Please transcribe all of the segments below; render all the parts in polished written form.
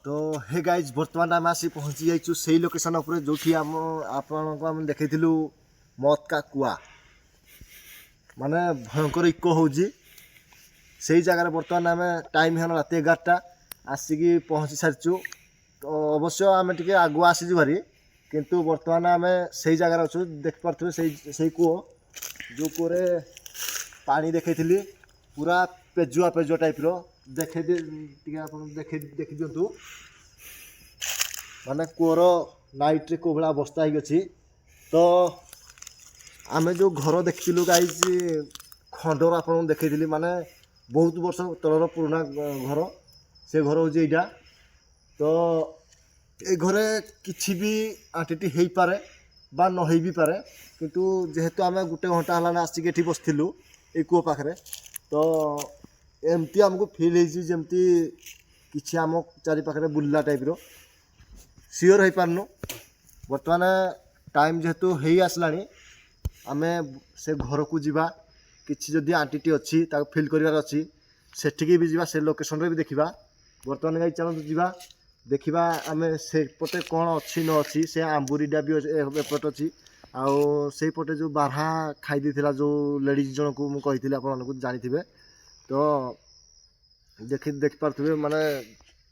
तो hey guys बर्तमान आम आसी पहुँची जाइछु से लोकेशन उपर जो आपन देखु मत का कुआ माने भयंकर इको हो से जगार बर्तमान आम टाइम है रात 11टा आसिक पहुँची सारी तो अवश्य आम टे आगुआ आसीजु भारी किंतु बर्तमान आम से जगार अच्छु देख पारे से कूओ जो कूरे पानी देखी पूरा पेजुआ पेजुआ टाइप रो देखे देखी दिंतु माने कूर नाइट रे को भाया अवस्था होगी तो आम जो घर देखिलु गाइज खंडर आप देखी माने बहुत वर्ष तलर पुराना घर से घर हूँ यहाँ तो ये घरे किसी भी आंटी हो पारे बा न हो भी पारे किंतु जेहेतु आम गोटे घंटा है आसिक ये बसलु ये कूप पाखे तो एमती आमको फिल होमती कि आम चारि पाखे बुलला टाइप रो सियोर हो पारनु बर्तमान टाइम जेहेतु हो आसला आम से घर को जीवा किसी जदि आंटी अच्छी फिल करार अच्छी सेठिकी भी जा से लोकेशन भी देखा बर्तमान गाई चलते जावा देखा आम से पटे कौन अच्छी न अच्छी से आंबुरीटा भी एपट अच्छी आउ से पटे जो बारहा खाई देथिला जो लेडीज जन को मुझे आपको जानी तो देख पारे माने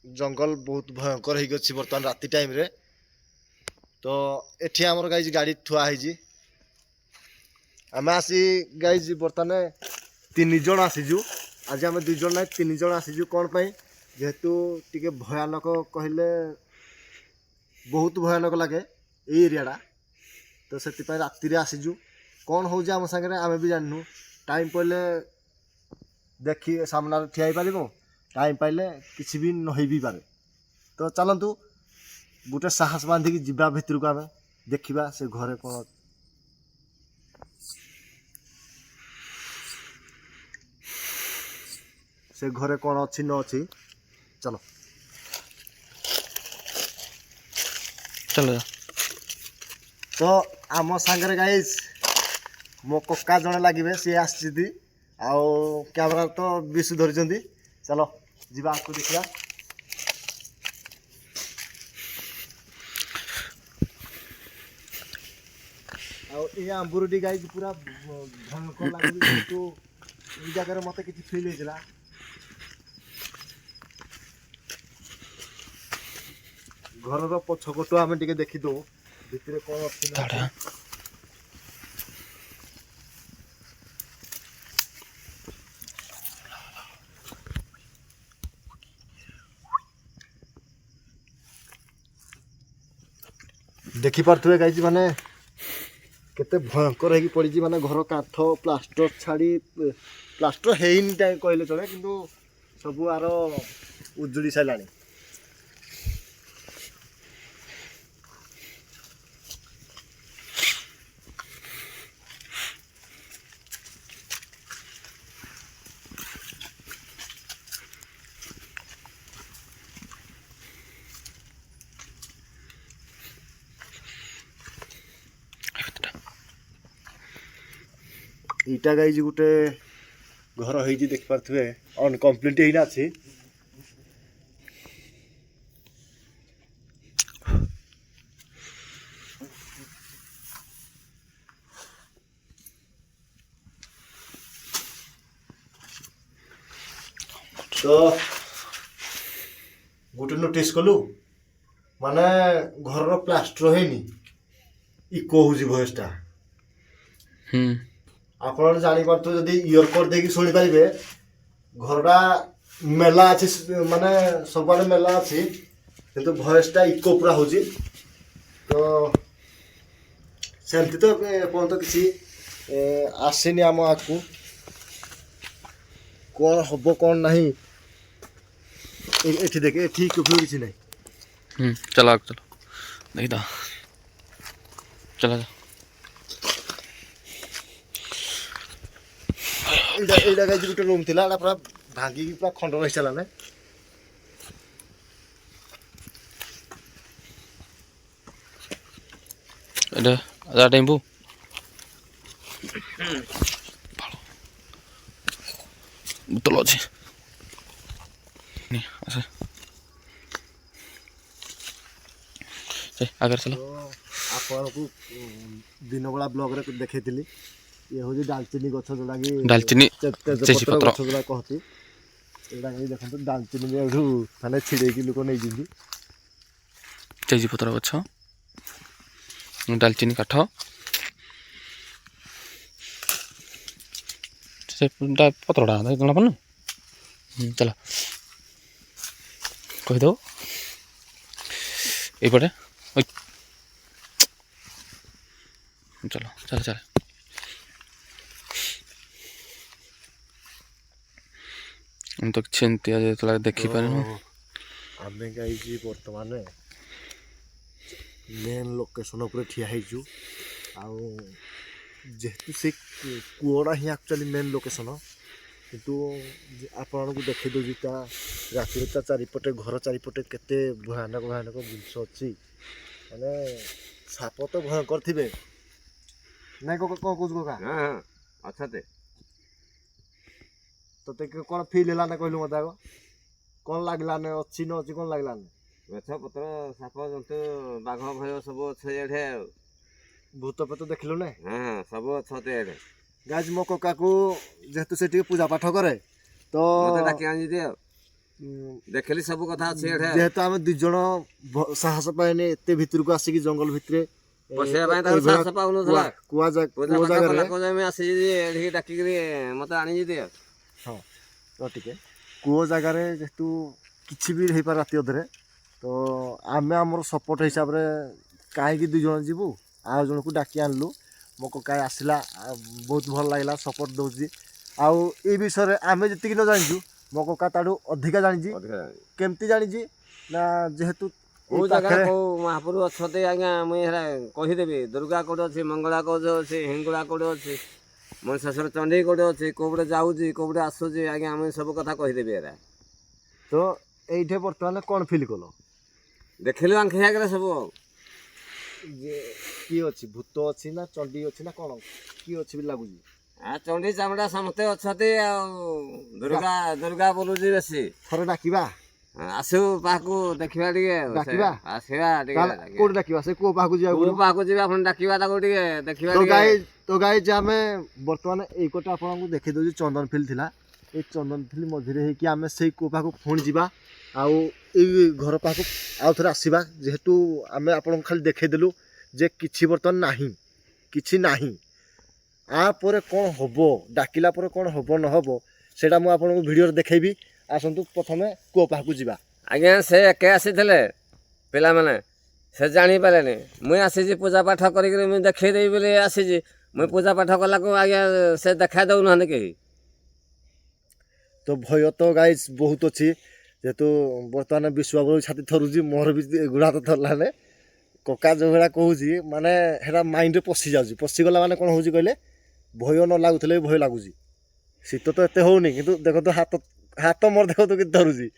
जंगल बहुत भयंकर हो बर्तमान राति टाइम रे तो एठी आमर गाइज गाड़ी थुआ है आम आसी गाइज बर्तमान 3 जन आसीजु आज आम 2 जन ना 3 जन आसीजु कौन पाई जेहेतु टिके भयानक कहले बहुत भयानक लगे ये एरियाटा तो से राति आसीजु कौन हो आम सागर आम भी जानू टाइम पड़े देखी सामना ठिया हो पार टाइम पाइले किसी भी न भी पारे तो चलतु गोटे साहस बांधिकी जीवा भितर को आम देखा से घरे कौन से घरे कौन अच्छी न अच्छी चलो चलो तो आम सांगरे गाइज मो कक्का जड़े लगे सी आसी आउ कैमरा तो विशु धरी चलो जीवा आपको देखा ये आंबुरुटी गाइज पूरा भयंकर लगे तो ये जगह मत कि फिल होता घर पछपट आम टे देखी दो भितर कौन अच्छी देखी पारे गाइज माने केते भयंकर हो पड़ी माने घर काठ प्लास्टर छाड़ी प्लास्टर हैनी कहले चले किंतु सब आर उजुड़ी सारा इटा गाइज गोटे घर हो देख पारे अनकम्प्लीट ही अच्छी तो गोटे नोटिस कलु माने घर प्लास्टर हैनी इको हो भयसटा आप जापारे जदि इयरकड देकी शुणी पारे घरटा मेला अच्छी माने सब मेला अच्छी किंतु भयसटा इको पूरा हो तो सेमती तो एपर्त किसी आसनी आम आगू कौन हम कौन ना ये देखे ये किसी ना चलो चलो देखा चलो ये गोटे रूम थी पूरा भांगी पूरा खंडन हो सारा टेम्पू बोतल अच्छे ଆଗରେ ଚାଲ। ତ ଆପଣଙ୍କୁ ଦିନବେଳା ବ୍ଲଗ୍ରେ ଦେଖେଇଥିଲି ଇଏ ହେଉଛି ଡାଲଚିନି ଗଛ ଯେଉଁଟାକି ଡାଲଚିନି ତେଜପତ୍ର ତେଜପତ୍ର ଗଛ ଯେଉଁଟା କହନ୍ତି। ଏଇଟା ଦେଖନ୍ତୁ ଡାଲଚିନି ବି ଏଠୁ ମାନେ ଛିଡ଼େଇକି ଲୋକ ନେଇଛନ୍ତି। ତେଜପତ୍ର ଗଛ, ଡାଲଚିନି କାଠ, ସେଟା ପତ୍ରଟା ଜଣାପଡ଼ୁନି। ଚାଲ କହିଦେବ ଏଇପଟେ। ଚାଲ ଚାଲ ଚାଲ। ଆମେ ତ କିଛି ଏମିତି ଯେତେବେଳେ ଦେଖିପାରିନୁ। ଆମେ ଗାଇଛି ବର୍ତ୍ତମାନ ମେନ୍ ଲୋକେସନ୍ ଉପରେ ଠିଆ ହେଇଛୁ। ଆଉ ଯେହେତୁ ସେ କୂଅଟା ହିଁ ଆକ୍ଚୁଆଲି ମେନ୍ ଲୋକେସନ୍, କିନ୍ତୁ ଆପଣଙ୍କୁ ଦେଖେଇ ଦେଉଛି ତା ରାତିରେ ତା ଚାରିପଟେ ଘର ଚାରିପଟେ କେତେ ଭୟାନକ ଭୟାନକ ଜିନିଷ ଅଛି। ମାନେ ସାପ ତ ଭୟଙ୍କର ଥିବେ ନାଇଁ କ'ଣ କହୁଛୁ କକା? ଅଛନ୍ତି। ତତେ କ'ଣ ଫିଲ୍ ହେଲାନି କହିଲୁ ମୋତେ ଆଗ? କ'ଣ ଲାଗିଲାନି ଅଛି ନ ଅଛି କ'ଣ ଲାଗିଲାନି? ଗଛ ପତ୍ର ସାପ ଜନ୍ତୁ ବାଘ ଭୟ ସବୁ ଅଛି ଏଠି ଆଉ। ଭୂତ ଫେତ ଦେଖିଲୁ ନା? ସବୁ ଅଛନ୍ତି ଏଠି। ଗାଇଜ ମୋ କକାକୁ ଯେହେତୁ ସେ ଟିକେ ପୂଜା ପାଠ କରେ ତ ମତେ ଡାକି ଆଣିଛି ଆଉ ଦେଖିଲି ସବୁ କଥା ଅଛି ଏଠି। ଯେହେତୁ ଆମେ ଦି ଜଣ ସାହସ ପାଇନି ଏତେ ଭିତରକୁ ଆସିକି ଜଙ୍ଗଲ ଭିତରେ ବସିବା ପାଇଁ ତାର ସାହସ ପାଉନଥିଲା। କୂଅ ଜାଗାରେ ଆସିଛି ଏଠିକି ଡାକିକିରି ମତେ ଆଣିଛି ଆଉ। ହଁ ତ ଟିକେ କୂଅ ଜାଗାରେ ଯେହେତୁ କିଛି ବି ହେଇପାରେ ରାତି ଅଧରେ, ତ ଆମେ ଆମର ସପୋର୍ଟ ହିସାବରେ କାହିଁକି ଦୁଇ ଜଣ ଯିବୁ, ଆଉ ଜଣକୁ ଡାକି ଆଣିଲୁ। ମୋ କକା ଆସିଲା, ବହୁତ ଭଲ ଲାଗିଲା, ସପୋର୍ଟ ଦେଉଛି। ଆଉ ଏ ବିଷୟରେ ଆମେ ଯେତିକି ନ ଜାଣିଛୁ ମୋ କକା ତାଠୁ ଅଧିକା ଜାଣିଛି। କେମିତି ଜାଣିଛି ନା ଯେହେତୁ କୋଉ ଜାଗାରେ କୋଉ ମହାପୁରୁ ଅଛନ୍ତି ଆଜ୍ଞା ମୁଇଁ ହେରା କହିଦେବି। ଦୁର୍ଗା କୋଉଠି ଅଛି, ମଙ୍ଗଳା କୋଉଠି ଅଛି, ହିଙ୍ଗୁଳା କୋଉଠି ଅଛି, ମହିଷାସୁର ଚଣ୍ଡୀ କୋଉଠି ଅଛି, କୋଉପଟେ ଯାଉଛି କୋଉପଟେ ଆସୁଛି, ଆଜ୍ଞା ମୁଇଁ ସବୁ କଥା କହିଦେବି। ଏରା ତ ଏଇଠି ବର୍ତ୍ତମାନ କ'ଣ ଫିଲ୍ କଲ? ଦେଖିଲୁ ଆଙ୍ଖି ଆଗରେ ସବୁ। ଯେ କିଏ ଅଛି, ଭୂତ ଅଛି ନା ଚଣ୍ଡୀ ଅଛି ନା କ'ଣ କିଏ ଅଛି ବୋଲି ଲାଗୁଛି? ଚଣ୍ଡୀ ଚାମୁଣ୍ଡା ସମସ୍ତେ ଅଛନ୍ତି ଆଉ। ଦୁର୍ଗା ଦୁର୍ଗା ବୋଲୁଛି ବେଶୀ। ଥରେ ଡାକିବା, ଆସୁ ପାଖକୁ ଦେଖିବା ଟିକେ। ଡାକିବା ଆସିବା ଟିକେ। କୋଉଠି ଡାକିବା? ସେ କୂଅ ପାଖକୁ ଯିବା। କୂଅ ପାଖକୁ ଯିବା, ଆପଣ ଡାକିବା ତାକୁ ଟିକେ ଦେଖିବା। ତ ଗାଈ ଯେ ଆମେ ବର୍ତ୍ତମାନ ଏଇ ଗୋଟେ ଆପଣଙ୍କୁ ଦେଖେଇ ଦେଉଛି ଚନ୍ଦନ ଫିଲ୍ ଥିଲା। ଏଇ ଚନ୍ଦନ ଫିଲ୍ ମଝିରେ ହେଇକି ଆମେ ସେଇ କୂଅ ପାଖକୁ ପୁଣି ଯିବା, ଆଉ ଏଇ ଘର ପାଖକୁ ଆଉ ଥରେ ଆସିବା। ଯେହେତୁ ଆମେ ଆପଣଙ୍କୁ ଖାଲି ଦେଖେଇଦେଲୁ ଯେ କିଛି ବର୍ତ୍ତମାନ ନାହିଁ, କିଛି ନାହିଁ। ଆ ପରେ କ'ଣ ହେବ, ଡାକିଲା ପରେ କ'ଣ ହେବ ନ ହେବ ସେଇଟା ମୁଁ ଆପଣଙ୍କୁ ଭିଡ଼ିଓରେ ଦେଖେଇବି। ଆସନ୍ତୁ ପ୍ରଥମେ କୂଅ ପାଖକୁ ଯିବା। ଆଜ୍ଞା ସେ ଏକେ ଆସିଥିଲେ ପିଲାମାନେ, ସେ ଜାଣିପାରିଲେନି। ମୁଇଁ ଆସିଛି ପୂଜା ପାଠ କରିକି ମୁଇଁ ଦେଖେଇଦେବି ବୋଲି ଆସିଛି। ମୁଇଁ ପୂଜା ପାଠ କଲାକୁ ଆଜ୍ଞା ସେ ଦେଖାଇ ଦେଉନାହାନ୍ତି କେହି। ତ ଭୟ ତ ଗାଈ ବହୁତ ଅଛି। ଯେହେତୁ ବର୍ତ୍ତମାନ ବିଶ୍ୱାବଳୀ ଛାତି ଥରୁଛି, ମୋର ବି ଗୁଡ଼ା ତ ଥରିଲାନି। କକା ଯେଉଁ ଭଳିଆ କହୁଛି ମାନେ ସେଇଟା ମାଇଣ୍ଡରେ ପଶି ଯାଉଛି। ପଶିଗଲା ମାନେ କ'ଣ ହେଉଛି କହିଲେ, ଭୟ ନ ଲାଗୁଥିଲେ ବି ଭୟ ଲାଗୁଛି। ଶୀତ ତ ଏତେ ହେଉନି, କିନ୍ତୁ ଦେଖନ୍ତୁ ହାତ ମୋର ଦେଖନ୍ତୁ କେତେ ଧରୁଛି।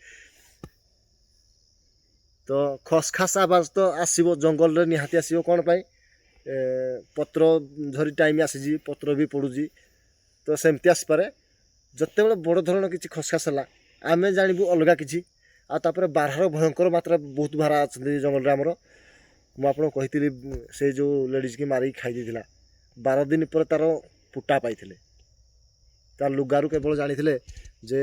ତ ଖସଖାସ ଆବାଜ ତ ଆସିବ, ଜଙ୍ଗଲରେ ନିହାତି ଆସିବ। କ'ଣ ପାଇଁ? ପତ୍ର ଝରି ଟାଇମ୍ ଆସିଛି, ପତ୍ର ବି ପଡ଼ୁଛି, ତ ସେମିତି ଆସିପାରେ। ଯେତେବେଳେ ବଡ଼ ଧରଣ କିଛି ଖସଖାସ ହେଲା ଆମେ ଜାଣିବୁ ଅଲଗା କିଛି। ଆଉ ତାପରେ ବାରହାର ଭୟଙ୍କର ମାତ୍ରା ବହୁତ ବାରହା ଅଛନ୍ତି ଜଙ୍ଗଲରେ ଆମର। ମୁଁ ଆପଣଙ୍କୁ କହିଥିଲି ସେଇ ଯେଉଁ ଲେଡ଼ିଜ୍କି ମାରିକି ଖାଇ ଦେଇଥିଲା, 12 ଦିନ ପରେ ତା'ର ଫୁଟା ପାଇଥିଲେ। ତା ଲୁଗାରୁ କେବଳ ଜାଣିଥିଲେ ଯେ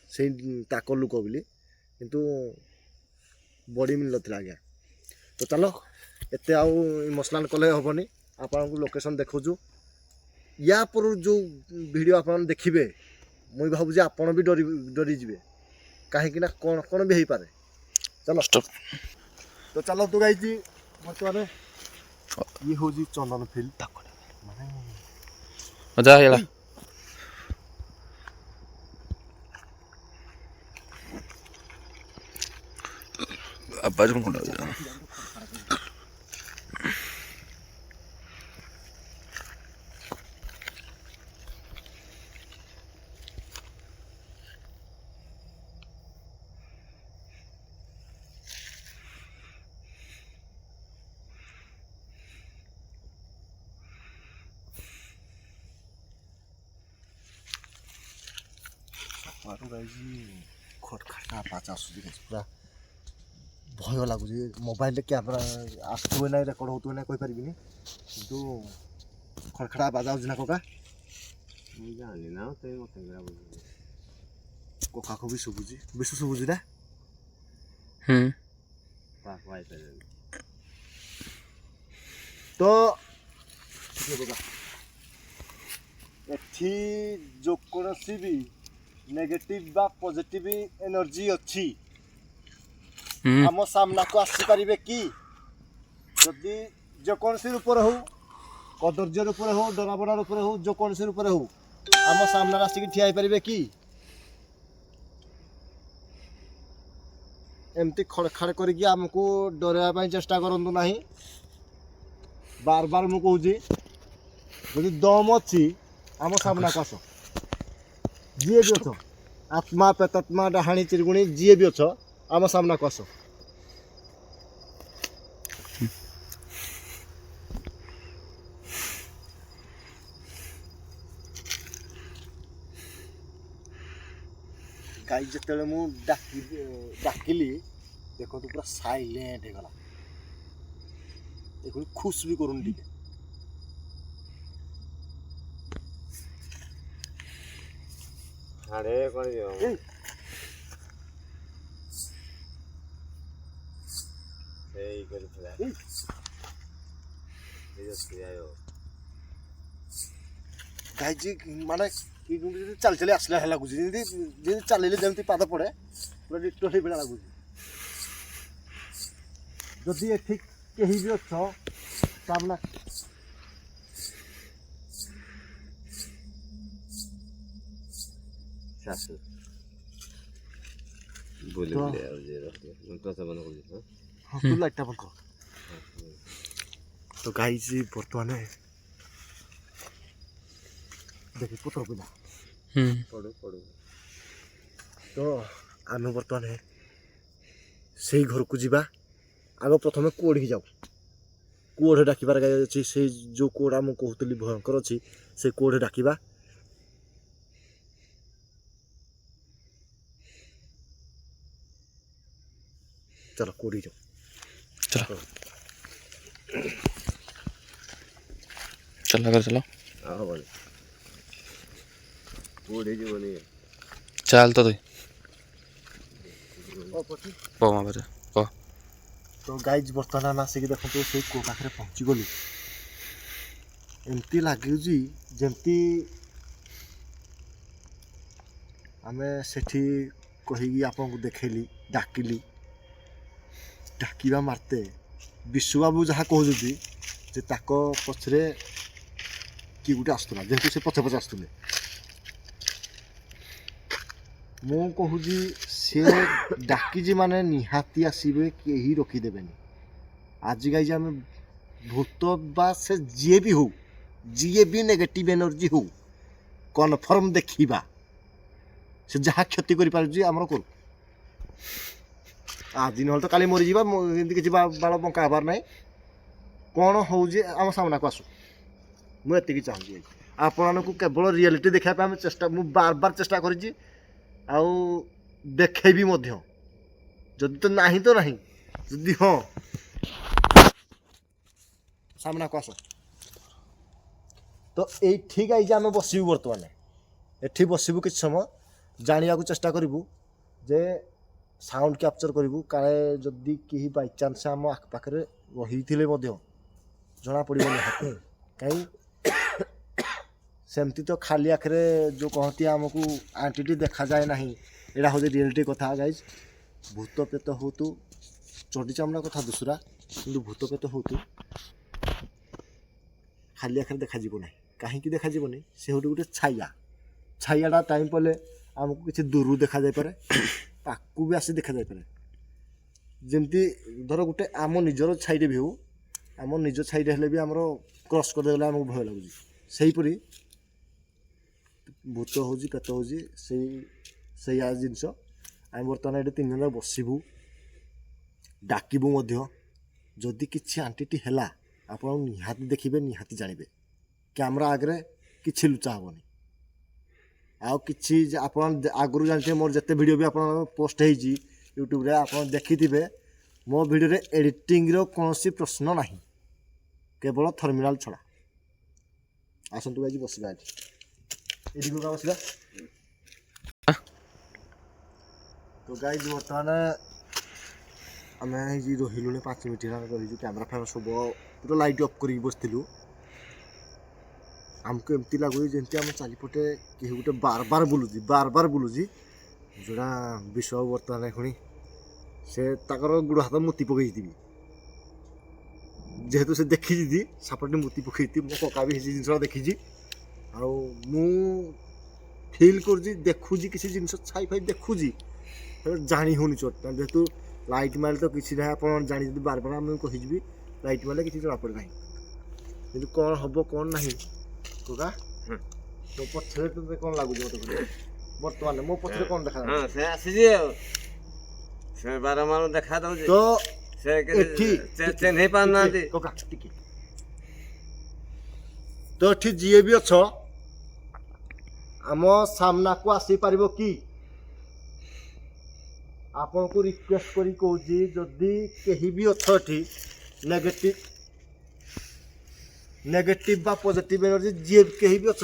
ସେଇ ତାକ ଲୁକ ବୋଲି, କିନ୍ତୁ ବଡ଼ି ମିଳିନଥିଲା ଆଜ୍ଞା। ତ ଚାଲ ଏତେ ଆଉ ଇମୋସନାଲ୍ କଲେ ହେବନି। ଆପଣଙ୍କୁ ଲୋକେସନ୍ ଦେଖାଉଛୁ। ୟା ପରରୁ ଯେଉଁ ଭିଡ଼ିଓ ଆପଣ ଦେଖିବେ, ମୁଁ ଭାବୁଛି ଆପଣ ବି ଡରିଯିବେ। କାହିଁକି ନା କ'ଣ ବି ହେଇପାରେ। ଚାଲ ତ ଚାଲନ୍ତୁ ଗାଇଛି। ବର୍ତ୍ତମାନ ଇଏ ହେଉଛି ଚନ୍ଦନ ଫିଲ୍। ମାନେ ମଜା ହେଇଗଲା। ଆବାଜ କ'ଣ ଖଟଖାଟ ଆବାଜ ଆସୁଛି ପୁରା ଭୟ ଲାଗୁଛି ମୋବାଇଲରେ କ୍ୟାମେରା ଆସୁଥିବେ ନାହିଁ ରେକର୍ଡ଼ ହେଉଥିବେ ନାହିଁ କହିପାରିବିନି କିନ୍ତୁ ଖଡ଼ଖଡ଼ା ଆବାଜ ଆଉଛି ନା କକା ମୁଁ ଜାଣିନି ନା ତୁ ମୋତେ ବୁଝୁଛି କକାକୁ ବି ଶୁଭୁଛି ବେଶୀ ଶୁଭୁଛି ନା ହୁଁ ପାଖ ଆଇପାରିବନି ତ କକା ଏଠି ଯେକୌଣସି ବି ନେଗେଟିଭ ବା ପଜିଟିଭ ଏନର୍ଜି ଅଛି ହୁଁ ଆମ ସାମ୍ନାକୁ ଆସିପାରିବେ କି ଯଦି ଯେକୌଣସି ରୂପରେ ହଉ କଦର୍ଯ୍ୟ ରୂପରେ ହଉ ଡରାବଣା ରୂପରେ ହଉ ଯେକୌଣସି ରୂପରେ ହଉ ଆମ ସାମ୍ନାରେ ଆସିକି ଠିଆ ହେଇପାରିବେ କି ଏମିତି ଖଡ଼ଖାଡ଼ କରିକି ଆମକୁ ଡରାଇବା ପାଇଁ ଚେଷ୍ଟା କରନ୍ତୁ ନାହିଁ ବାର ବାର ମୁଁ କହୁଛି ଯଦି ଦମ ଅଛି ଆମ ସାମ୍ନାକୁ ଆସ ଯିଏ ବି ଅଛ ଆତ୍ମା ପ୍ରେତାତ୍ମା ଡାହାଣୀ ଚିରଗୁଣି ଯିଏ ବି ଅଛ ଆମ ସାମ୍ନାକୁ ଆସ ଗାଈ ଯେତେବେଳେ ମୁଁ ଡାକିଲି ଦେଖନ୍ତୁ ପୁରା ସାଇଲେଣ୍ଟ ହେଇଗଲା ଦେଖନ୍ତୁ ଖୁସ୍ ବି କରୁନି ଟିକେ ହାଡ଼େ କ'ଣ ଯିବ ସେଇ କରିଥିଲା ଗାଈ ମାନେ ଚାଲି ଚାଲି ଆସିଲା ଭଳିଆ ଲାଗୁଛି ଯେମିତି ଯେମିତି ଚାଲିଲେ ଯେମିତି ପାଦ ପଡ଼େ ପୁରା ଡିଟୋ ସେଇ ଭଳିଆ ଲାଗୁଛି ଯଦି ଏଠି କେହି ବି ଅଛ ସାମ୍ନା ଶାଶୁ ବୁଲି ବୁଲି ଆଉଛି ପ୍ରସବନ କରୁଛି ହଁ ତୁ ଲାଇଟ୍ଟା ବନ୍ଦ କର ତ ଗାଈ ବର୍ତ୍ତମାନ ଦେଖି ପତ୍ର ପିଲା ହୁଁ ପଡ଼ୁ ପଡ଼ୁ ତ ଆମେ ବର୍ତ୍ତମାନ ସେଇ ଘରକୁ ଯିବା ଆଗ ପ୍ରଥମେ କୁଅଡ଼ିକି ଯାଉ କୁଅଡ଼େ ଡାକିବାର ଗାଈ ଅଛି ସେଇ ଯେଉଁ କୁଅଡ଼ା ମୁଁ କହୁଥିଲି ଭୟଙ୍କର ଅଛି ସେ କୁଅଡ଼େ ଡାକିବା ଚାଲ କୁଅଡ଼ିକି ଯାଉ चलो चल अगर चलो ହବନି କୋଉଠି ଯିବନି चल तो तुई ତ पो मारे पो ଗାଈ ବର୍ତ୍ତମାନ ଆମେ ଆସିକି ଦେଖନ୍ତୁ ସେଇ କୂଅ ପାଖରେ ପହଞ୍ଚିଗଲୁ ଏମିତି ଲାଗୁଛି ଯେମିତି ଆମେ ସେଠି କହିକି ଆପଣଙ୍କୁ ଦେଖେଇଲି ଡାକିଲି ଡାକିବା ମାର୍ତେ ବିଶ୍ୱବାବୁ ଯାହା କହୁଛନ୍ତି ଯେ ତାଙ୍କ ପଛରେ କିଏ ଗୋଟେ ଆସୁଥିଲା ଯେହେତୁ ସେ ପଛେ ପଛେ ଆସୁଥିଲେ ମୁଁ କହୁଛି ସେ ଡାକିଛି ମାନେ ନିହାତି ଆସିବେ କେହି ରଖିଦେବେନି ଆଜିକା ଯେ ଆମେ ଭୂତ ବା ସେ ଯିଏ ବି ନେଗେଟିଭ ଏନର୍ଜି ହଉ କନଫର୍ମ ଦେଖିବା ସେ ଯାହା କ୍ଷତି କରିପାରୁଛି ଆମର କରୁ ଆଜି ନହେଲେ ତ କାଲି ମରିଯିବା ଏମିତି କିଛି ବାଳ ବଙ୍କା ହେବାର ନାହିଁ କ'ଣ ହେଉଛି ଆମ ସାମ୍ନାକୁ ଆସୁ ମୁଁ ଏତିକି ଚାହୁଁଛି ଆପଣମାନଙ୍କୁ କେବଳ ରିଆଲିଟି ଦେଖିବା ପାଇଁ ମୁଁ ବାର ଚେଷ୍ଟା କରିଛି ଆଉ ଦେଖେଇବି ମଧ୍ୟ ଯଦି ତ ନାହିଁ ଯଦି ହଁ ସାମ୍ନାକୁ ଆସ ତ ଏଇଠି ଗାଇଛି ଆମେ ବସିବୁ ବର୍ତ୍ତମାନ ଏଠି ବସିବୁ କିଛି ସମୟ ଜାଣିବାକୁ ଚେଷ୍ଟା କରିବୁ ଯେ ସାଉଣ୍ଡ କ୍ୟାପଚର କରିବୁ କାଳେ ଯଦି କେହି ବାଇଚାନ୍ସ ଆମ ଆଖପାଖରେ ରହିଥିଲେ ମଧ୍ୟ ଜଣାପଡ଼ିବନି କାହିଁ ସେମିତି ତ ଖାଲି ଆଖରେ ଯେଉଁ କହନ୍ତି ଆମକୁ ଆଣ୍ଟିଟି ଦେଖାଯାଏ ନାହିଁ ଏଇଟା ହେଉଛି ରିଏଲିଟି କଥା ଗାଇଜ୍ ଭୂତ ପ୍ରେତ ହଉତୁ ଚଣ୍ଡୀ ଚାମଡ଼ା କଥା ଦୁସରା କିନ୍ତୁ ଭୂତ ପ୍ରେତ ହଉତୁ ଖାଲି ଆଖରେ ଦେଖାଯିବ ନାହିଁ କାହିଁକି ଦେଖାଯିବନି ସେ ହେଉଛି ଗୋଟେ ଛାଇଆଟା ଟାଇମ୍ ପଡ଼ିଲେ ଆମକୁ କିଛି ଦୂରରୁ ଦେଖାଯାଇପାରେ ତାକୁ ବି ଆସି ଦେଖାଯାଇପାରେ ଯେମିତି ଧର ଗୋଟେ ଆମ ନିଜର ଛାଇରେ ବି ହେଉ ଆମ ନିଜ ଛାଇରେ ହେଲେ ବି ଆମର କ୍ରସ୍ କରିଦେଲେ ଆମକୁ ଭୟ ଲାଗୁଛି ସେହିପରି ଭୂତ ହେଉଛି ପ୍ରେତ ହେଉଛି ସେଇଆ ଜିନିଷ ଆମେ ବର୍ତ୍ତମାନ ଏଠି 3 ଜଣ ବସିବୁ ଡାକିବୁ ମଧ୍ୟ ଯଦି କିଛି ଆଣ୍ଟିଟି ହେଲା ଆପଣ ନିହାତି ଦେଖିବେ ନିହାତି ଜାଣିବେ କ୍ୟାମେରା ଆଗରେ କିଛି ଲୁଚା ହେବନି ଆଉ କିଛି ଆପଣ ଆଗରୁ ଜାଣିଥିବେ ମୋର ଯେତେ ଭିଡ଼ିଓ ବି ଆପଣ ପୋଷ୍ଟ ହେଇଛି ୟୁଟ୍ୟୁବରେ ଆପଣ ଦେଖିଥିବେ ମୋ ଭିଡ଼ିଓରେ ଏଡ଼ିଟିଂର କୌଣସି ପ୍ରଶ୍ନ ନାହିଁ, କେବଳ ଥର୍ମିନାଲ୍ ଛଡ଼ା। ଆସନ୍ତୁ ଆଜି ବସିବା ଏଠି, ଏଠି କୋଉଟା ବସିବା। ତ ଗାଇଜ ବର୍ତ୍ତମାନ ଆମେ ଏଇ ରହିଲୁଣି 5 ମିନିଟ୍ ହେଲା ରହିଛୁ, କ୍ୟାମେରା ଫ୍ୟାମେରା ସବୁ ପୁରା ଲାଇଟ୍ ଅଫ୍ କରିକି ବସିଥିଲୁ। ଆମକୁ ଏମିତି ଲାଗୁଛି ଯେମିତି ଆମ ଚାରିପଟେ କେହି ଗୋଟେ ବାର ବୁଲୁଛି ଯେଉଁଟା ବିଷ ବର୍ତ୍ତମାନ ପୁଣି ସେ ତାଙ୍କର ଗୋଡ଼ ହାତ ମୁତି ପକେଇଥିବି, ଯେହେତୁ ସେ ଦେଖିଛି ସାପଟେ ମୁତି ପକେଇଥିବି। ମୋ କକା ବି ସେ ଜିନିଷଟା ଦେଖିଛି, ଆଉ ମୁଁ ଫିଲ୍ କରୁଛି, ଦେଖୁଛି କିଛି ଜିନିଷ ଛାଇ ଫାଇ ଦେଖୁଛି, ଜାଣି ହେଉନି ଚୋଟଟା। ଯେହେତୁ ଲାଇଟ୍ ମାରିଲେ ତ କିଛି ନାହିଁ, ଆପଣ ଜାଣିଛନ୍ତି, ବାର ଆମେ କହିଯିବି ଲାଇଟ୍ ମାରିଲେ କିଛି ଜଣାପଡ଼େ ନାହିଁ, କିନ୍ତୁ କ'ଣ ହେବ କ'ଣ ନାହିଁ। କକା ତୋ ପଛରେ ତୋତେ କ'ଣ ଲାଗୁଛି ମୋତେ କହିଲେ? ବର୍ତ୍ତମାନ ମୋ ପଛରେ କ'ଣ ଦେଖା ହଁ ସେ ଆସିଛି ଆଉ ସେ ବାରମ୍ବାର ଦେଖା ଦଉଛି ତ ସେ ଏଠି ଚିହ୍ନି ପାରୁନାହାନ୍ତି। କକା ଟିକେ ତ ଏଠି ଯିଏ ବି ଅଛ ଆମ ସାମ୍ନାକୁ ଆସିପାରିବ କି? ଆପଣଙ୍କୁ ରିକ୍ୱେଷ୍ଟ କରି କହୁଛି, ଯଦି କେହି ବି ଅଛ ଏଠି ନେଗେଟିଭ ବା ପଜିଟିଭ ଏନର୍ଜି ଯିଏ କେହି ବି ଅଛ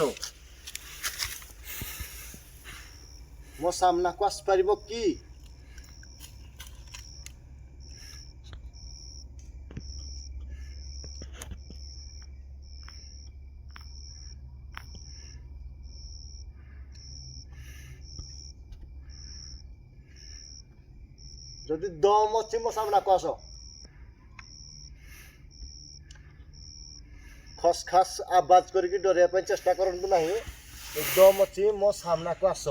ମୋ ସାମ୍ନାକୁ ଆସିପାରିବ କି? ଯଦି ଦମ ଅଛି ମୋ ସାମ୍ନାକୁ ଆସ। ଖସ୍ ଖାସ୍ ଆବାଜ କରିକି ଡରିବା ପାଇଁ ଚେଷ୍ଟା କରନ୍ତୁ ନାହିଁ। ଦମ ଅଛି ମୋ ସାମ୍ନାକୁ ଆସ।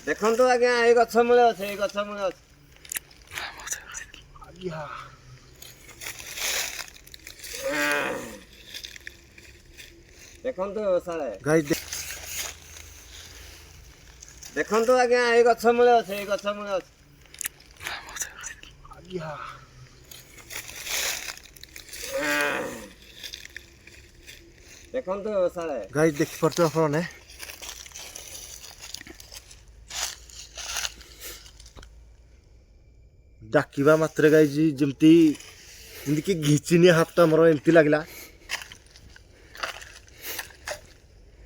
ଦେଖନ୍ତୁ ଆଜ୍ଞା, ଏଇ ଗଛ ମୂଳେ ଅଛି, ଏଇ ଗଛ ମୂଳେ ଅଛି। ଦେଖନ୍ତୁ ସାଳେ, ଦେଖନ୍ତୁ ଆଜ୍ଞା, ଏଇ ଗଛ ମୂଳେ ଅଛି, ଏଇ ଗଛ ମୂଳେ ଅଛି। ଦେଖନ୍ତୁ ସାଳେ, ଗାଇଜ ଦେଖିପାରୁଛ ଆପଣମାନେ, ଡାକିବା ମାତ୍ରେ ଗାଇଜ ଯେମିତି କି ଘିଚିନିଆ ହାତଟା ଆମର ଏମିତି ଲାଗିଲା।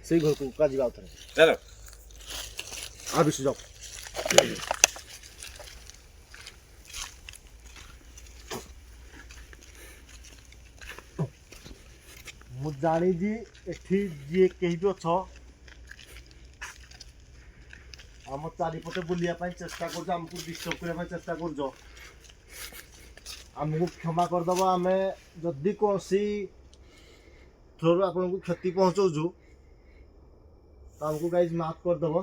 ସେଇ ଘରକୁ ଯିବା ଆଉ ଥରେ, ଚାଲ ଆଉ ବିଶୁ ଯାଅ। ମୁଁ ଜାଣିଛି ଏଠି ଯିଏ କେହି ବି ଅଛ ଆମ ଚାରିପଟେ ବୁଲିବା ପାଇଁ ଚେଷ୍ଟା କରୁଛ, ଆମକୁ ଡିଷ୍ଟର୍ବ କରିବା ପାଇଁ ଚେଷ୍ଟା କରୁଛ। ଆମକୁ କ୍ଷମା କରିଦେବ। ଆମେ ଯଦି କୌଣସି ଥ୍ରୋରୁ ଆପଣଙ୍କୁ କ୍ଷତି ପହଞ୍ଚଉଛୁ ତ ଆମକୁ ଗାଇଜ ମାଫ କରିଦେବ।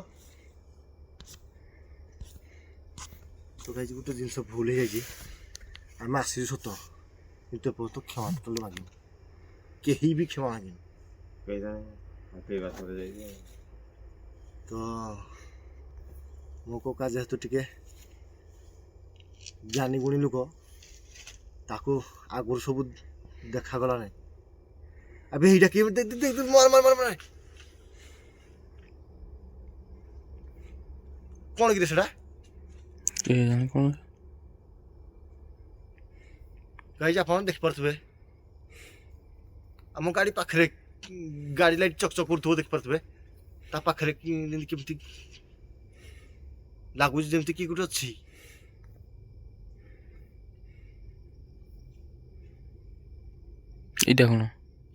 ତ ଗାଇଜ ଗୋଟେ ଜିନିଷ ଭୁଲ ହେଇଯାଇଛି, ଆମେ ଆସିଛୁ ସତ, କିନ୍ତୁ ଏପର୍ଯ୍ୟନ୍ତ କ୍ଷମା ଟୋଟାଲି ମାଗିବୁ, କେହି ବି କ୍ଷମା ମାଗିବୁ। ତ ମୋ କକା ଯେହେତୁ ଟିକେ ଜ୍ଞାନୀ ଗୁଣୀ ଲୋକ, ତାକୁ ଆଗରୁ ସବୁ ଦେଖାଗଲା ନାହିଁ। ଏବେ ଏଇଟା କିଏ କ'ଣ କିରେ ସେଟା କ'ଣ ଗାଇଜ ଆପଣ ଦେଖିପାରୁଥିବେ, ଆମ ଗାଡ଼ି ପାଖରେ ଗାଡ଼ି ଲାଇଟ୍ ଚକଚକ କରୁଥିବ, ଦେଖିପାରୁଥିବେ। ତା ପାଖରେ କେମିତି ଲାଗୁଛି ଯେମିତି କି ଗୋଟେ ଅଛି। ଏଇଟା କ'ଣ?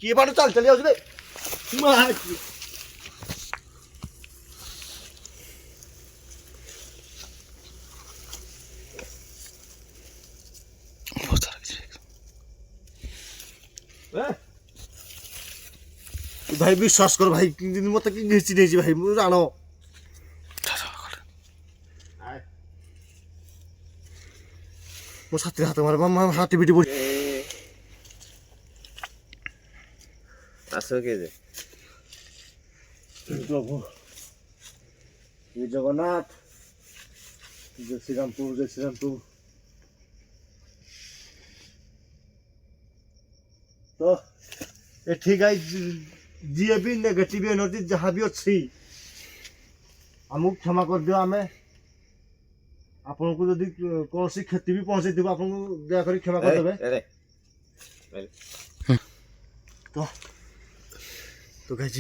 କିଏ ବାଟ ଚାଲି ଚାଲି ଯାଉଛି ରେ? ଭାଇ ବିଶ୍ୱାସ କର ଭାଇ, ମତେ କି ଘିଚି ନେଇଛି ଭାଇ, ମୁଁ ଜାଣ ମୋ ସାଥିରେ ହାତ ମାର, ହାତ ପିଟି ପଡି। ଆସ କିଏ ଯେ ପ୍ରଭୁ ଜୟ ଜଗନ୍ନାଥ, ଜୟ ଶ୍ରୀରାମପୁର, ଜୟ ଶ୍ରୀରାମପୁର। ତ ଏଠି ଗାଇଜ ଯିଏ ବି ନେଗେଟିଭ ଏନର୍ଜି ଯାହା ବି ଅଛି ଆମକୁ କ୍ଷମା କରିଦିଅ। ଆମେ ଆପଣଙ୍କୁ ଯଦି କୌଣସି କ୍ଷତି ବି ପହଞ୍ଚେଇଥିବ ଆପଣଙ୍କୁ ଦୟାକରି କ୍ଷମା କରିଦେବେ। ତ ଗାଇଜ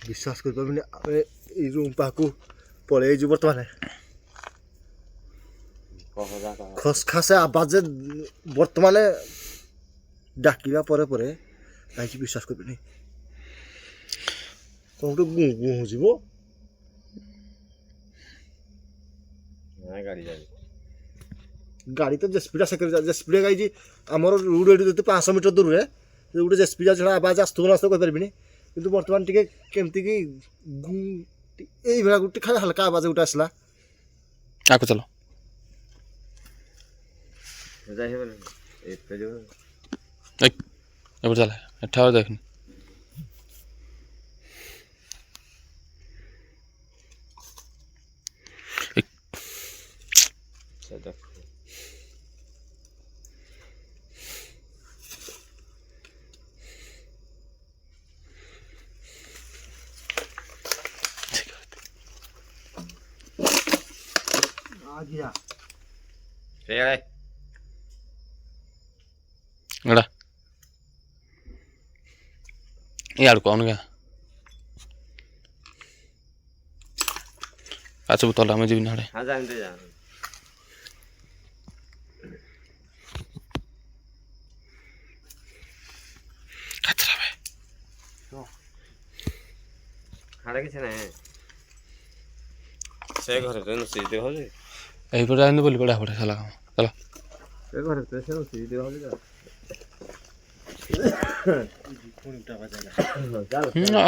ବିଶ୍ୱାସ କରିପାରିବୁନି ଆମେ ଏଇ ରୁମ୍ ପାଖକୁ ପଳେଇଛୁ ବର୍ତ୍ତମାନ। ଖସଖାସ ଆବାଜ ବର୍ତ୍ତମାନ ଡାକିବା ପରେ ପରେ କାହିଁକି ବିଶ୍ୱାସ କରିବେନି କ'ଣ ଗୋଟେ ଗୁଁ ଗୁଁ ଯିବ। ଗାଡ଼ି ତ ଜେସ୍ପିଟା ସେକେଣ୍ଡ ଜେସ୍ପିଟା ଗାଇଛି ଆମର ରୁଡ଼ ଏଠି ଯେତେ 500 ମିଟର ଦୂରରେ ଗୋଟେ ଜେସ୍ପିଟା ଛଡ଼ା ଆବାଜ ଆସୁଥିବ ନା ଆସୁଥିବ କହିପାରିବିନି। କିନ୍ତୁ ବର୍ତ୍ତମାନ ଟିକେ କେମିତି କି ଏଇଭଳିଆ ଗୋଟେ ଖାଲି ହାଲକା ଆବାଜ ଗୋଟେ ଆସିଲା। ଆକୁ ଚାଲ ଏପଟେ ଚାଲ ଏଠା ଆଉ ଦେଖନି। ଆଜ୍ଞା ଏଡ଼ା ଇଆଡ଼କୁ କହୁନ ଗା ଆସିବୁ ତଲେ ଆମେ ଯିବି ନା ଆଡ଼େ। କିଛି ନାହିଁ ସେ ଘରେ ରୋଷେଇ ହଉଛି এইপଟେ ଆଇନି ବୋଲି ବଢ଼ିଆ ବଢ଼ିଆ ହେଲା କାମ ଚାଲ। ସେ ଘରେ ସେ ରୋଷେଇ ହଉଛି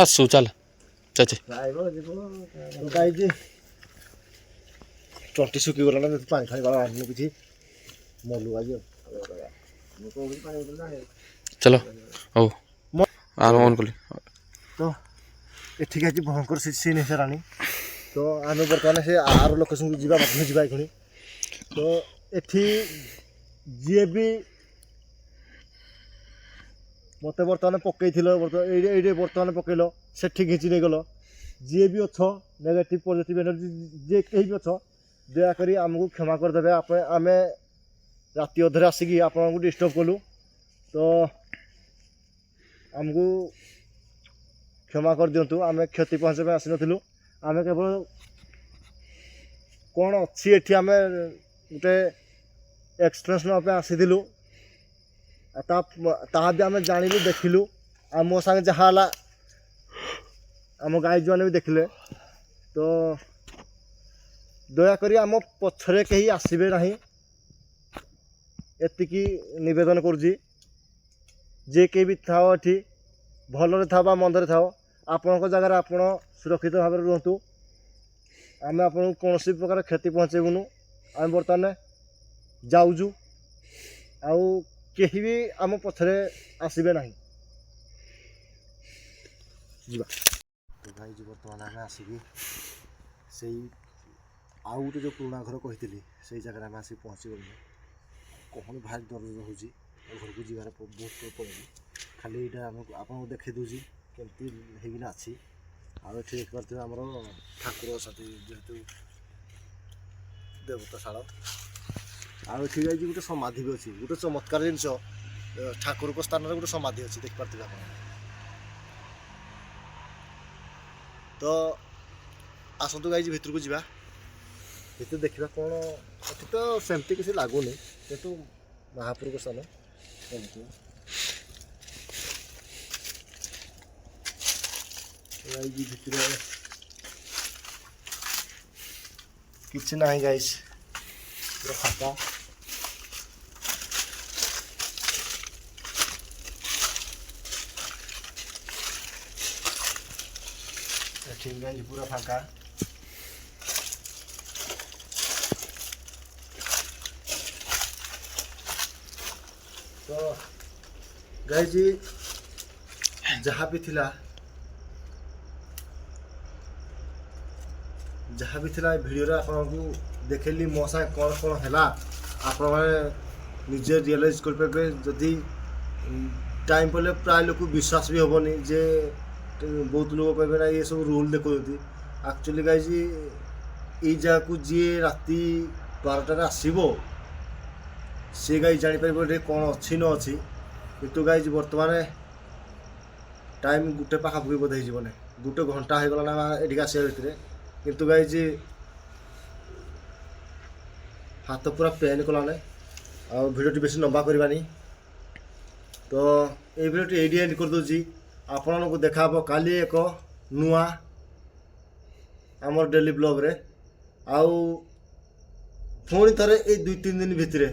ଆସୁ ଚାଲ ଚାଚି ଗାଇଛି ତଣ୍ଟି ଶୁଖିଗଲା ନା ପାଣି ଫାଣି ବାବା ଆଣିନି କିଛି ମଲୁ ଆଜି ଚାଲ ହଉ ଆର ଅନ୍ କଲି। ତ ଏଠିକି ଆଜି ଭୟଙ୍କର ସିନ୍ ହେଇସାରାଣି। ତ ଆମେ ବର୍ତ୍ତମାନ ସେ ଆର ଲୋକେସନକୁ ଯିବା ମଧ୍ୟ ଯିବା ଏଖୁଣି। ତ ଏଠି ଯିଏ ବି ମୋତେ ବର୍ତ୍ତମାନ ପକେଇଥିଲ ଏଇଠି ବର୍ତ୍ତମାନ ପକେଇଲ ସେଠି ଘିଞ୍ଚି ନେଇଗଲ। ଯିଏ ବି ଅଛ ନେଗେଟିଭ ପଜିଟିଭ ଏନର୍ଜି ଯିଏ କେହି ବି ଅଛ ଦୟାକରି ଆମକୁ କ୍ଷମା କରିଦେବେ। ଆମେ ରାତି ଅଧରେ ଆସିକି ଆପଣଙ୍କୁ ଡିଷ୍ଟର୍ବ କଲୁ ତ ଆମକୁ କ୍ଷମା କରିଦିଅନ୍ତୁ। ଆମେ କ୍ଷତି ପହଞ୍ଚାଇବା ପାଇଁ ଆସିନଥିଲୁ। ଆମେ କେବଳ କ'ଣ ଅଛି ଏଠି ଆମେ ଗୋଟେ ଏକ୍ସପିରିଏନ୍ସ ନେବା ପାଇଁ ଆସିଥିଲୁ। ତାହା ବି ଆମେ ଜାଣିଲୁ ଦେଖିଲୁ। ଆଉ ମୋ ସାଙ୍ଗେ ଯାହା ହେଲା ଆମ ଗାଇଜମାନେ ବି ଦେଖିଲେ। ତ ଦୟାକରି ଆମ ପଛରେ କେହି ଆସିବେ ନାହିଁ ଏତିକି ନିବେଦନ କରୁଛି। ଯେ କେହି ବି ଥାଅ ଏଠି ଭଲରେ ଥାଅ ବା ମନ୍ଦରେ ଥାଅ ଆପଣଙ୍କ ଜାଗାରେ ଆପଣ ସୁରକ୍ଷିତ ଭାବରେ ରୁହନ୍ତୁ। ଆମେ ଆପଣଙ୍କୁ କୌଣସି ପ୍ରକାର କ୍ଷତି ପହଞ୍ଚାଇବୁନୁ। ଆମେ ବର୍ତ୍ତମାନ ଯାଉଛୁ ଆଉ କେହି ବି ଆମ ପଛରେ ଆସିବେ ନାହିଁ। ଯିବା ଭାଇ ବର୍ତ୍ତମାନ ଆମେ ଆସିକି ସେଇ ଆଉ ଗୋଟେ ଯେଉଁ ପୁରୁଣା ଘର କହିଥିଲି ସେଇ ଜାଗାରେ ଆମେ ଆସିକି ପହଞ୍ଚିଗଲୁ। କ'ଣ ଭାରି ଡର ରହୁଛି ଘରକୁ ଯିବାର ବହୁତ ପଡ଼ିବ। ଖାଲି ଏଇଟା ଆପଣଙ୍କୁ ଦେଖାଇ ଦେଉଛି କେମିତି ହେଇକିନା ଅଛି। ଆଉ ଏଠି ଦେଖିପାରୁଥିବେ ଆମର ଠାକୁର ଅଛନ୍ତି ଯେହେତୁ ଦେବତାଶାଳ। ଆଉ ଏଠି ଯାଇଛି ଗୋଟେ ସମାଧି ବି ଅଛି। ଗୋଟେ ଚମତ୍କାର ଜିନିଷ ଠାକୁରଙ୍କ ସ୍ଥାନରେ ଗୋଟେ ସମାଧି ଅଛି ଦେଖିପାରୁଥିବେ ଆପଣ। ତ ଆସନ୍ତୁ ଗାଇଛି ଭିତରକୁ ଯିବା। ଭିତରେ ଦେଖିବା କ'ଣ ଏଠି ତ ସେମିତି କିଛି ଲାଗୁନି କିନ୍ତୁ ମହାପ୍ରଭୁଙ୍କ ସ୍ଥାନ ଏମିତି ଗାଇଛି ଭିତରେ କିଛି ନାହିଁ ଗାଇସ୍ ପୁରା ଫାଙ୍କା। ଏଠି ଗାଇଛି ପୁରା ଫାଙ୍କା। ତ ଗାଇଛି ଯାହା ବି ଥିଲା ଯାହା ବି ଥିଲା ଏ ଭିଡ଼ିଓରେ ଆପଣଙ୍କୁ ଦେଖେଇଲି ମୋ ସାଙ୍ଗେ କ'ଣ କ'ଣ ହେଲା ଆପଣମାନେ ନିଜେ ରିଅଲାଇଜ୍ କରିପାରିବେ। ଯଦି ଟାଇମ୍ ପଡ଼ିଲେ ପ୍ରାୟ ଲୋକ ବିଶ୍ୱାସ ବି ହେବନି ଯେ ବହୁତ ଲୋକ କହିବେ ନା ଏ ସବୁ ରୁଲ୍ ଦେଖାଉଛନ୍ତି। ଆକ୍ଚୁଆଲି ଗାଇଜ ଏଇ ଜାଗାକୁ ଯିଏ ରାତି 12ଟାରେ ଆସିବ ସେ ଗାଈ ଜାଣିପାରିବ ଏଠି କ'ଣ ଅଛି ନ ଅଛି। କିନ୍ତୁ ଗାଈ ବର୍ତ୍ତମାନ ଟାଇମ୍ ଗୋଟେ ପାଖାପାଖି ବୋଧେ ହେଇଯିବ ନା 1 ଘଣ୍ଟା ହେଇଗଲା ନା ଏଠିକି ଆସିବା ଭିତରେ। କିନ୍ତୁ ଗାଈ ହାତ ପୁରା ପେନ୍ କଲାନେ। ଆଉ ଭିଡ଼ିଓଟି ବେଶୀ ଲମ୍ବା କରିବାନି ତ ଏଇ ଭିଡ଼ିଓଟି ଏଇଠି ଏଣ୍ଡ କରିଦେଉଛି। ଆପଣଙ୍କୁ ଦେଖାହେବ କାଲି ଏକ ନୂଆ ଆମର ଡେଲି ବ୍ଲଗ୍ରେ। ଆଉ ପୁଣି ଥରେ ଏଇ 2-3 ଦିନ ଭିତରେ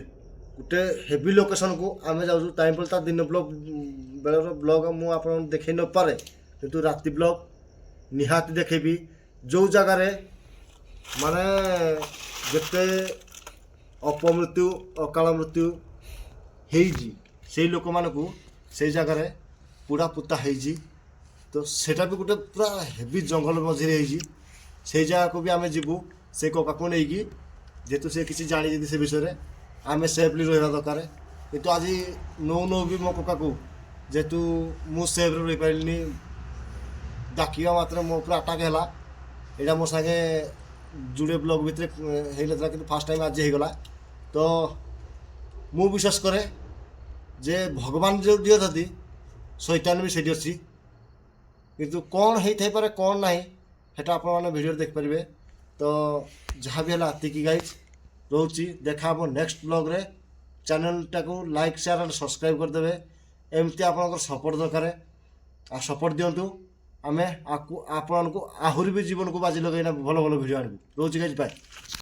ଗୋଟେ ହେଭି ଲୋକେସନ୍କୁ ଆମେ ଯାଉଛୁ। ଟାଇମ୍ ପଡ଼ିଲେ ତା ଦିନ ବେଳର ବ୍ଲଗ୍ ମୁଁ ଆପଣଙ୍କୁ ଦେଖାଇ ନପାରେ, କିନ୍ତୁ ରାତି ବ୍ଲଗ୍ ନିହାତି ଦେଖେଇବି। ଯେଉଁ ଜାଗାରେ ମାନେ ଯେତେ ଅପମୃତ୍ୟୁ ଅକାଳ ମୃତ୍ୟୁ ହେଇଛି ସେଇ ଲୋକମାନଙ୍କୁ ସେଇ ଜାଗାରେ ପୁରା ପୋତା ହେଇଛି। ତ ସେଇଟା ବି ଗୋଟେ ପୁରା ହେଭି ଜଙ୍ଗଲ ମଝିରେ ହେଇଛି। ସେଇ ଜାଗାକୁ ବି ଆମେ ଯିବୁ ସେ କକାକୁ ନେଇକି, ଯେହେତୁ ସେ କିଛି ଜାଣିଛନ୍ତି ସେ ବିଷୟରେ। ଆମେ ସେଫ୍ଲି ରହିବା ଦରକାର। କିନ୍ତୁ ଆଜି ନଉ ବି ମୋ କକାକୁ, ଯେହେତୁ ମୁଁ ସେଫ୍ରେ ରହିପାରିଲିନି, ଡାକିବା ମାତ୍ରେ ମୋ ଉପରେ ଆଟାକ୍ ହେଲା। ଏଇଟା ମୋ ସାଙ୍ଗେ ଯୋଡ଼େ ବ୍ଲଗ୍ ଭିତରେ ହେଇନଥିଲା, କିନ୍ତୁ ଫାର୍ଷ୍ଟ ଟାଇମ୍ ଆଜି ହେଇଗଲା। ତ ମୁଁ ବିଶ୍ୱାସ କରେ ଯେ ଭଗବାନ ଯେଉଁଠି ଅଛନ୍ତି ଶୈତାନ ବି ସେଇଠି ଅଛି। କିନ୍ତୁ କ'ଣ ହେଇଥାଇପାରେ କ'ଣ ନାହିଁ ସେଟା ଆପଣମାନେ ଭିଡ଼ିଓରେ ଦେଖିପାରିବେ। ତ ଯାହା ବି ହେଲା ଏତିକି ଗାଇଜ୍ ରହୁଛି। ଦେଖା ହେବ ନେକ୍ସଟ ବ୍ଲଗ୍ରେ। ଚ୍ୟାନେଲଟାକୁ ଲାଇକ୍ ସେୟାର ଆଣ୍ଡ ସବସ୍କ୍ରାଇବ୍ କରିଦେବେ। ଏମିତି ଆପଣଙ୍କର ସପୋର୍ଟ ଦରକାର, ଆଉ ସପୋର୍ଟ ଦିଅନ୍ତୁ। ଆମେ ଆପଣଙ୍କୁ ଆହୁରି ବି ଜୀବନକୁ ବାଜି ଲଗାଇନା ଭଲ ଭଲ ଭିଡ଼ିଓ ଆଣିବୁ। ରହୁଛି ଗାଇଜ୍, ବାଏ।